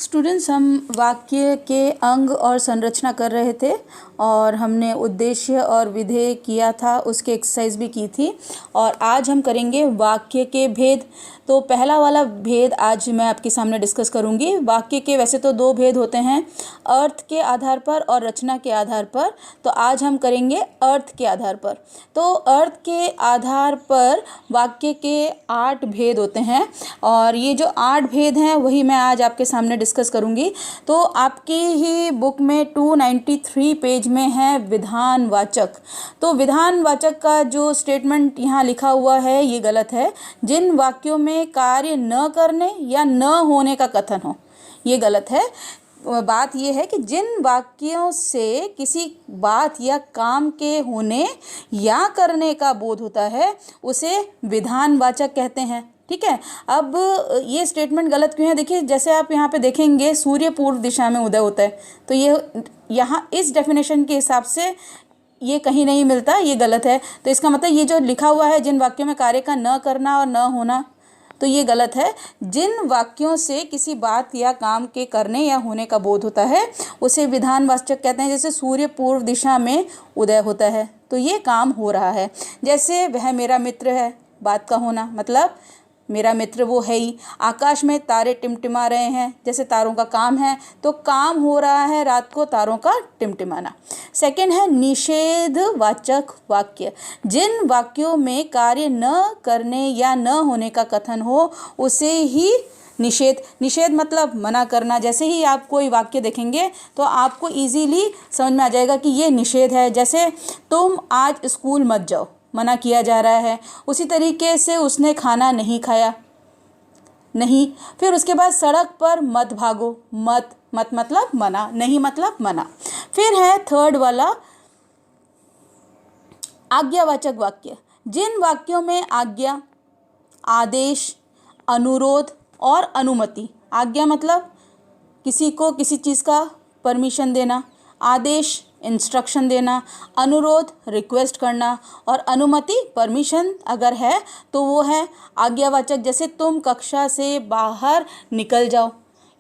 Students, हम वाक्य के अंग और संरचना कर रहे थे और हमने उद्देश्य और विधेय किया था, उसकी एक्सरसाइज भी की थी। और आज हम करेंगे वाक्य के भेद। तो पहला वाला भेद आज मैं आपके सामने डिस्कस करूंगी। वाक्य के वैसे तो दो भेद होते हैं, अर्थ के आधार पर और रचना के आधार पर। तो आज हम करेंगे अर्थ के आधार पर। तो अर्थ के आधार पर वाक्य के 8 भेद होते हैं और ये जो 8 भेद हैं वही मैं आज आपके सामने डिस्कस करूंगी। तो आपकी ही बुक में 293 पेज में है विधानवाचक। तो विधानवाचक का जो स्टेटमेंट यहाँ लिखा हुआ है ये गलत है। जिन वाक्यों में कार्य न करने या न होने का कथन हो, ये गलत है। बात यह है कि जिन वाक्यों से किसी बात या काम के होने या करने का बोध होता है उसे विधानवाचक कहते हैं। ठीक है। अब ये स्टेटमेंट गलत क्यों है? देखिए, जैसे आप यहाँ पे देखेंगे सूर्य पूर्व दिशा में उदय होता है, तो ये यहाँ इस डेफिनेशन के हिसाब से ये कहीं नहीं मिलता, ये गलत है। तो इसका मतलब ये जो लिखा हुआ है जिन वाक्यों में कार्य का न करना और न होना, तो ये गलत है। जिन वाक्यों से किसी बात या काम के करने या होने का बोध होता है उसे विधानवाचक कहते हैं। जैसे सूर्य पूर्व दिशा में उदय होता है तो ये काम हो रहा है। जैसे वह मेरा मित्र है, बात का होना, मतलब मेरा मित्र वो है ही। आकाश में तारे टिमटिमा रहे हैं, जैसे तारों का काम है, तो काम हो रहा है रात को तारों का टिमटिमाना। सेकंड है निषेधवाचक वाक्य। जिन वाक्यों में कार्य न करने या न होने का कथन हो उसे ही निषेध मतलब मना करना। जैसे ही आप कोई वाक्य देखेंगे तो आपको इजीली समझ में आ जाएगा कि ये निषेध है। जैसे तुम आज स्कूल मत जाओ, मना किया जा रहा है। उसी तरीके से उसने खाना नहीं खाया, नहीं। फिर उसके बाद सड़क पर मत भागो, मत मतलब मना, नहीं मतलब मना। फिर है थर्ड वाला आज्ञावाचक वाक्य। जिन वाक्यों में आज्ञा, आदेश, अनुरोध और अनुमति, आज्ञा मतलब किसी को किसी चीज़ का परमिशन देना, आदेश इंस्ट्रक्शन देना, अनुरोध रिक्वेस्ट करना और अनुमति परमिशन अगर है तो वो है आज्ञावाचक। जैसे तुम कक्षा से बाहर निकल जाओ,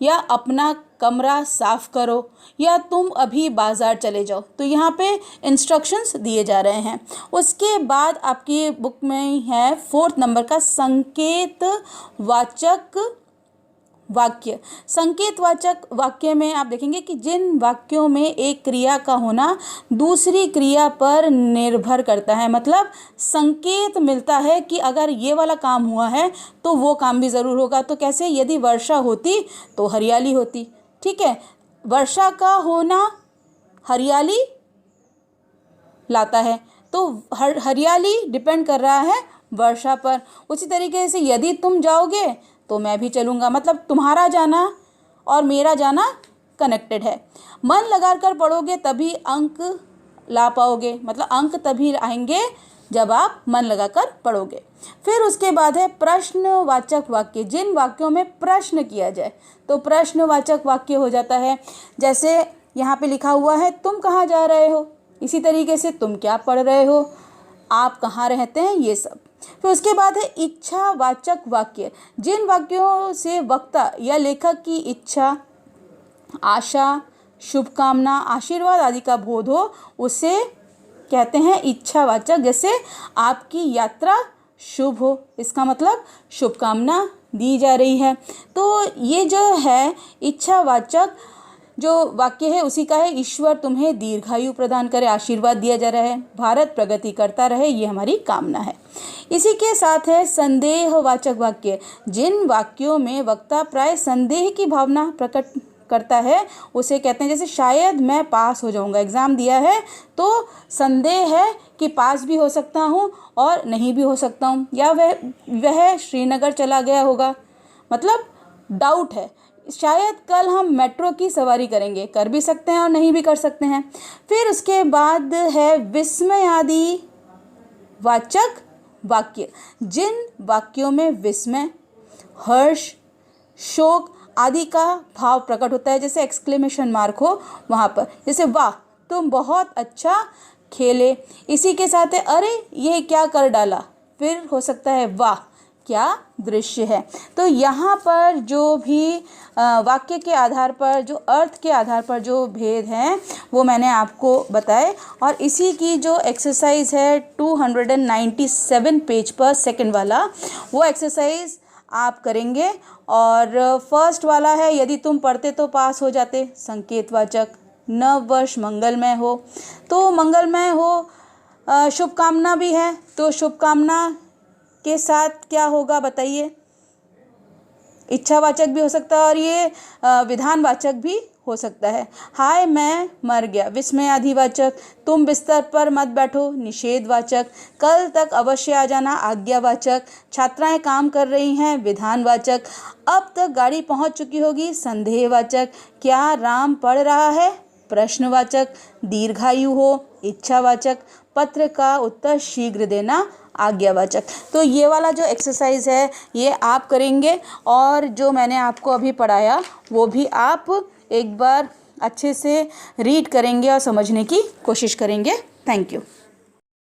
या अपना कमरा साफ करो, या तुम अभी बाज़ार चले जाओ। तो यहाँ पे इंस्ट्रक्शंस दिए जा रहे हैं। उसके बाद आपकी बुक में है 4th नंबर का संकेतवाचक वाक्य। संकेतवाचक वाक्य में आप देखेंगे कि जिन वाक्यों में एक क्रिया का होना दूसरी क्रिया पर निर्भर करता है, मतलब संकेत मिलता है कि अगर ये वाला काम हुआ है तो वो काम भी ज़रूर होगा। तो कैसे? यदि वर्षा होती तो हरियाली होती। ठीक है, वर्षा का होना हरियाली लाता है, तो हरियाली डिपेंड कर रहा है वर्षा पर। उसी तरीके से यदि तुम जाओगे तो मैं भी चलूँगा, मतलब तुम्हारा जाना और मेरा जाना कनेक्टेड है। मन लगाकर पढ़ोगे तभी अंक ला पाओगे, मतलब अंक तभी आएंगे जब आप मन लगाकर पढ़ोगे। फिर उसके बाद है प्रश्नवाचक वाक्य। जिन वाक्यों में प्रश्न किया जाए तो प्रश्नवाचक वाक्य हो जाता है। जैसे यहाँ पे लिखा हुआ है तुम कहाँ जा रहे हो, इसी तरीके से तुम क्या पढ़ रहे हो, आप कहाँ रहते हैं, ये सब। फिर उसके बाद है इच्छावाचक वाक्य। जिन वाक्यों से वक्ता या लेखक की इच्छा, आशा, शुभकामना, आशीर्वाद आदि का बोध हो उसे कहते हैं इच्छावाचक। जैसे आपकी यात्रा शुभ हो, इसका मतलब शुभकामना दी जा रही है। तो ये जो है इच्छावाचक जो वाक्य है उसी का है ईश्वर तुम्हें दीर्घायु प्रदान करे, आशीर्वाद दिया जा रहा है, भारत प्रगति करता रहे, ये हमारी कामना है। इसी के साथ है संदेहवाचक वाक्य। जिन वाक्यों में वक्ता प्राय संदेह की भावना प्रकट करता है उसे कहते हैं, जैसे शायद मैं पास हो जाऊंगा, एग्ज़ाम दिया है तो संदेह है कि पास भी हो सकता हूँ और नहीं भी हो सकता हूँ, या वह श्रीनगर चला गया होगा, मतलब डाउट है। शायद कल हम मेट्रो की सवारी करेंगे, कर भी सकते हैं और नहीं भी कर सकते हैं। फिर उसके बाद है विस्मयादि वाचक वाक्य। जिन वाक्यों में विस्मय, हर्ष, शोक आदि का भाव प्रकट होता है, जैसे एक्सक्लेमेशन मार्क हो वहाँ पर, जैसे वाह तुम बहुत अच्छा खेले। इसी के साथ है अरे ये क्या कर डाला, फिर हो सकता है वाह क्या दृश्य है। तो यहाँ पर जो भी वाक्य के आधार पर, जो अर्थ के आधार पर जो भेद हैं वो मैंने आपको बताए। और इसी की जो एक्सरसाइज है 297 पेज पर सेकंड वाला, वो एक्सरसाइज आप करेंगे। और फर्स्ट वाला है, यदि तुम पढ़ते तो पास हो जाते, संकेतवाचक। नव वर्ष मंगलमय हो, तो मंगलमय हो, शुभकामना भी है, तो शुभकामना के साथ क्या होगा बताइए। इच्छावाचक भी हो सकता है और ये विधानवाचक भी हो सकता है। हाय मैं मर गया, विस्मयाधिवाचक। तुम बिस्तर पर मत बैठो, निषेधवाचक। कल तक अवश्य आ जाना, आज्ञावाचक। छात्राएं काम कर रही हैं, विधानवाचक। अब तक गाड़ी पहुंच चुकी होगी, संदेहवाचक। क्या राम पढ़ रहा है, प्रश्नवाचक। दीर्घायु हो, इच्छावाचक। पत्र का उत्तर शीघ्र देना, आज्ञावाचक। तो ये वाला जो एक्सरसाइज है ये आप करेंगे और जो मैंने आपको अभी पढ़ाया वो भी आप एक बार अच्छे से रीड करेंगे और समझने की कोशिश करेंगे। Thank you.